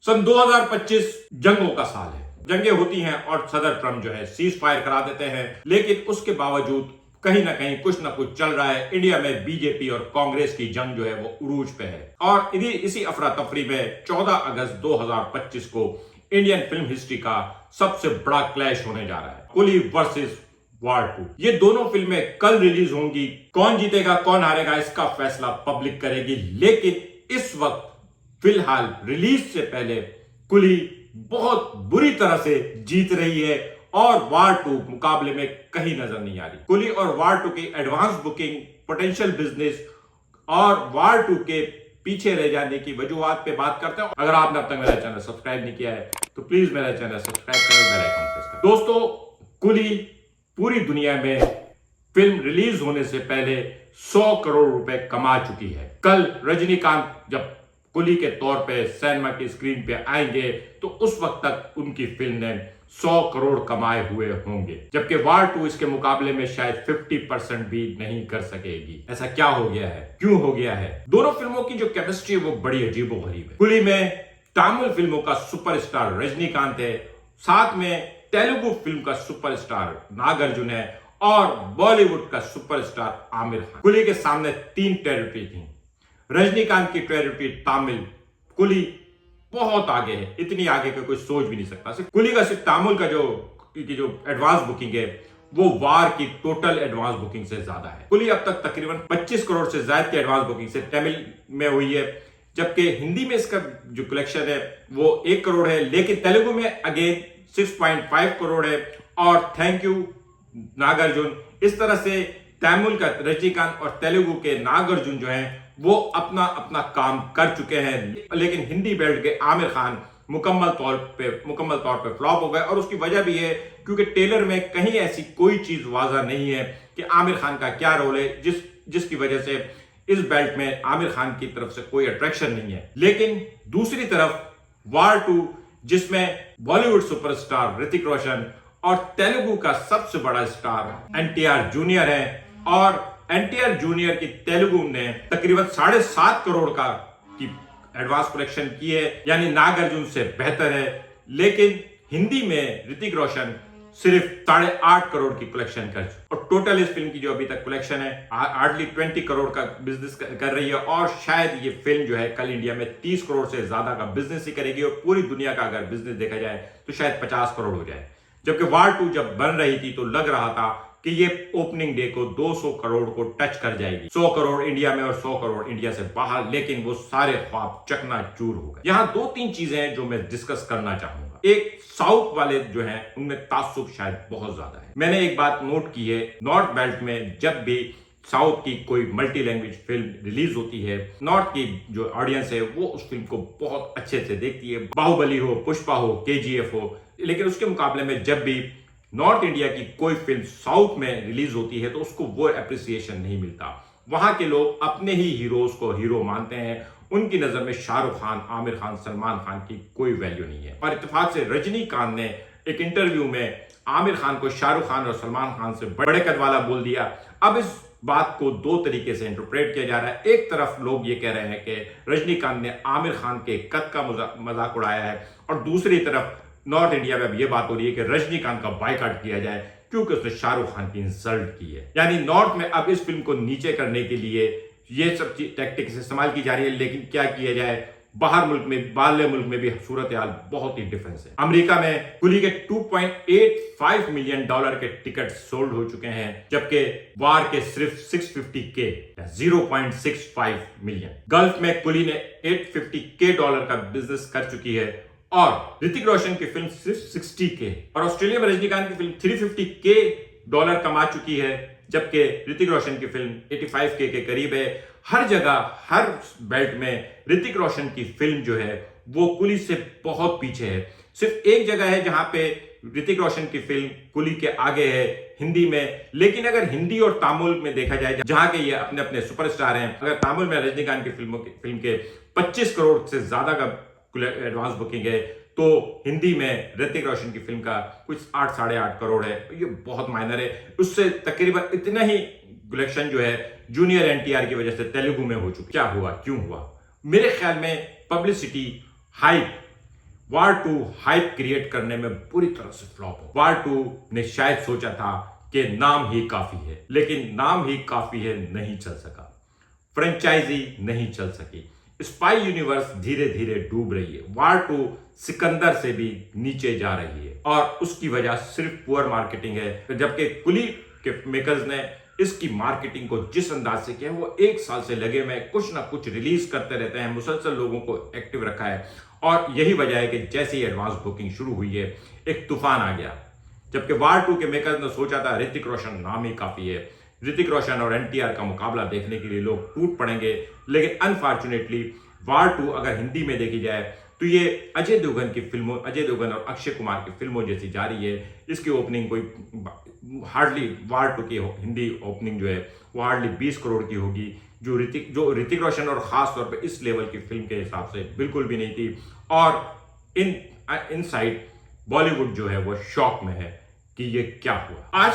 सन 2025 जंगों का साल है। जंगें होती हैं और सदर ट्रम्प जो है सीज फायर करा देते हैं, लेकिन उसके बावजूद कहीं ना कहीं कुछ ना कुछ चल रहा है। इंडिया में बीजेपी और कांग्रेस की जंग जो है वो उरूज पे है और इसी अफरा तफरी में 14 अगस्त 2025 को इंडियन फिल्म हिस्ट्री का सबसे बड़ा क्लैश होने जा रहा है। कुली वर्सेस वार 2। ये दोनों फिल्में कल रिलीज होंगी। कौन जीतेगा कौन हारेगा इसका फैसला पब्लिक करेगी, लेकिन इस वक्त फिलहाल रिलीज से पहले कुली बहुत बुरी तरह से जीत रही है और वार 2 मुकाबले में कहीं नजर नहीं आ रही। कुली और वार 2 की एडवांस बुकिंग, पोटेंशियल बिजनेस और वार 2 के पीछे रह जाने की वजूहात पे बात करते हैं। अगर आपने अब तक मेरा चैनल सब्सक्राइब नहीं किया है तो प्लीज मेरा चैनल सब्सक्राइब करो, बेल आइकन प्रेस करो। दोस्तों, कुली पूरी दुनिया में फिल्म रिलीज होने से पहले 100 करोड़ रुपए कमा चुकी है। कल रजनीकांत जब कुली के तौर पे सिनेमा की स्क्रीन पे आएंगे तो उस वक्त तक उनकी फिल्म ने 100 करोड़ कमाए हुए होंगे, जबकि वार 2 इसके मुकाबले में शायद 50% भी नहीं कर सकेगी। ऐसा क्या हो गया है, क्यों हो गया है? दोनों फिल्मों की जो केमिस्ट्री है वो बड़ी अजीबोगरीब है। कुली में तमिल फिल्मों का सुपरस्टार रजनीकांत है, साथ में तेलुगु फिल्म का सुपरस्टार नागार्जुन है और बॉलीवुड का सुपरस्टार आमिर खान। कुली के सामने 3 टेरिटरी थी। रजनीकांत की टेरिटरी तमिल, कुली बहुत आगे है, इतनी आगे का कोई सोच भी नहीं सकता। सिर्फ कुली का सिर्फ तमिल का जो एडवांस बुकिंग है वो वार की टोटल एडवांस बुकिंग से ज्यादा है। कुली अब तक तकरीबन 25 करोड़ से ज्यादा की एडवांस बुकिंग से तमिल में हुई है, जबकि हिंदी में इसका जो कलेक्शन है वो 1 करोड़ है, लेकिन तेलुगु में अगेन 6.5 करोड़ है। और थैंक यू नागार्जुन। इस तरह से तमिल का रजनीकांत और तेलुगु के नागार्जुन जो है वो अपना अपना काम कर चुके हैं, लेकिन हिंदी बेल्ट के आमिर खान मुकम्मल तौर पे फ्लॉप हो गए। और उसकी वजह भी है क्योंकि ट्रेलर में कहीं ऐसी कोई चीज वाज़ा नहीं है कि आमिर खान का क्या रोल है, जिसकी वजह से इस बेल्ट में आमिर खान की तरफ से कोई अट्रैक्शन नहीं है। लेकिन दूसरी तरफ वार 2, जिसमें बॉलीवुड सुपरस्टार ऋतिक रोशन और तेलुगु का सबसे बड़ा स्टार एनटीआर जूनियर है, और एनटीआर जूनियर की तेलुगु ने तकरीबन 7.5 करोड़ की एडवांस कलेक्शन की है, यानी नागार्जुन से बेहतर है। लेकिन हिंदी में ऋतिक रोशन सिर्फ 8.5 करोड़ की कलेक्शन कर चुके और टोटल इस फिल्म की जो अभी तक कलेक्शन है हार्डली 20 करोड़ का बिजनेस कर रही है। और शायद ये फिल्म जो है कल इंडिया में 30 करोड़ से ज्यादा का बिजनेस ही करेगी और पूरी दुनिया का अगर बिजनेस देखा जाए तो शायद 50 करोड़ हो जाए। जबकि वार 2 जब बन रही थी तो लग रहा था कि ये ओपनिंग डे को 200 करोड़ को टच कर जाएगी, 100 करोड़ इंडिया में और 100 करोड़ इंडिया से बाहर, लेकिन वो सारे ख्वाब चकनाचूर हो गए। यहां 2-3 चीजें हैं जो मैं डिस्कस करना चाहूंगा। एक, साउथ वाले जो हैं उनमें तासुब शायद बहुत ज्यादा है। मैंने एक बात नोट की है, नॉर्थ बेल्ट में जब भी साउथ की कोई मल्टी लैंग्वेज फिल्म रिलीज होती है, नॉर्थ की जो ऑडियंस है वो उस फिल्म को बहुत अच्छे से देखती है। बाहुबली हो, पुष्पा हो, केजीएफ हो। लेकिन उसके मुकाबले में जब भी नॉर्थ इंडिया की कोई फिल्म साउथ में रिलीज होती है तो उसको वो एप्रिसिएशन नहीं मिलता। वहां के लोग अपने ही हीरोज को हीरो मानते हैं। उनकी नजर में शाहरुख खान, आमिर खान, सलमान खान की कोई वैल्यू नहीं है। और इत्तेफाक से रजनीकांत ने एक इंटरव्यू में आमिर खान को शाहरुख खान और सलमान खान से बड़े कद वाला बोल दिया। अब इस बात को 2 तरीके से इंटरप्रेट किया जा रहा है। एक तरफ लोग ये कह रहे हैं कि रजनीकांत ने आमिर खान के कद का मजाक उड़ाया है, और दूसरी तरफ नॉर्थ इंडिया में अब यह बात हो रही है कि रजनीकांत का बायकॉट किया जाए क्योंकि उसने शाहरुख खान की इंसल्ट की है। यानी नॉर्थ में अब इस फिल्म को नीचे करने के लिए ये सब टैक्टिक्स इस्तेमाल की जा रही है। लेकिन क्या किया जाए, बाहर मुल्क में, बाहरले मुल्क में भी सूरत हाल बहुत ही डिफरेंस है। अमेरिका में कुली के $2.85 मिलियन के टिकट सोल्ड हो चुके हैं, जबकि वार के सिर्फ 650K, 0.65 मिलियन। गल्फ में कुली ने $850K का बिजनेस कर चुकी है और ऋतिक रोशन की फिल्म सिर्फ 60K, और ऑस्ट्रेलिया में रजनीकांत की फिल्म $350K कमा चुकी है, जबकि ऋतिक रोशन की फिल्म 85K के करीब है। हर जगह, हर बेल्ट में ऋतिक रोशन की फिल्म जो है वो कुली से बहुत पीछे है। सिर्फ एक जगह है जहां पे ऋतिक रोशन की फिल्म कुली के आगे है, हिंदी में। लेकिन अगर हिंदी और तमिल में देखा जाए, जहां के ये अपने अपने सुपरस्टार हैं, अगर तमिल में रजनीकांत की फिल्म के 25 करोड़ से ज्यादा का एडवांस बुकिंग है, तो हिंदी में ऋतिक रोशन की फिल्म का कुछ 8-8.5 करोड़ है। ये बहुत माइनर है। उससे तकरीबन इतना ही कलेक्शन जो है जूनियर एनटीआर की वजह से तेलुगु में हो चुकी। क्या हुआ, क्यों हुआ? मेरे ख्याल में पब्लिसिटी, हाइप, वार 2 हाइप क्रिएट करने में पूरी तरह से फ्लॉप हो। वार 2 ने शायद सोचा था कि नाम ही काफी है, लेकिन नाम ही काफी है नहीं चल सका, फ्रेंचाइजी नहीं चल सकी। स्पाई यूनिवर्स धीरे धीरे डूब रही है। वार 2 सिकंदर से भी नीचे जा रही है और उसकी वजह सिर्फ पुअर मार्केटिंग है, जबकि कुली के मेकर्स ने इसकी मार्केटिंग को जिस अंदाज से किया, वो 1 साल से लगे हुए कुछ ना कुछ रिलीज करते रहते हैं, मुसलसल लोगों को एक्टिव रखा है। और यही वजह है कि जैसे ही एडवांस बुकिंग शुरू हुई है, एक तूफान आ गया। जबकि वार 2 के मेकर्स ने सोचा था ऋतिक रोशन नाम ही काफी है, ऋतिक रोशन और एनटीआर का मुकाबला देखने के लिए लोग टूट पड़ेंगे, लेकिन अनफॉर्चुनेटली वार 2 अगर हिंदी में देखी जाए तो ये अजय देवगन और अक्षय कुमार की फिल्मों जैसी जा रही है। इसकी ओपनिंग कोई हार्डली वार 2 की हिंदी ओपनिंग जो है वो हार्डली 20 करोड़ की होगी, जो ऋतिक रोशन और खास तौर पे इस लेवल की फिल्म के हिसाब से बिल्कुल भी नहीं थी। और इन साइड बॉलीवुड जो है वो शॉक में है कि ये क्या हुआ। आज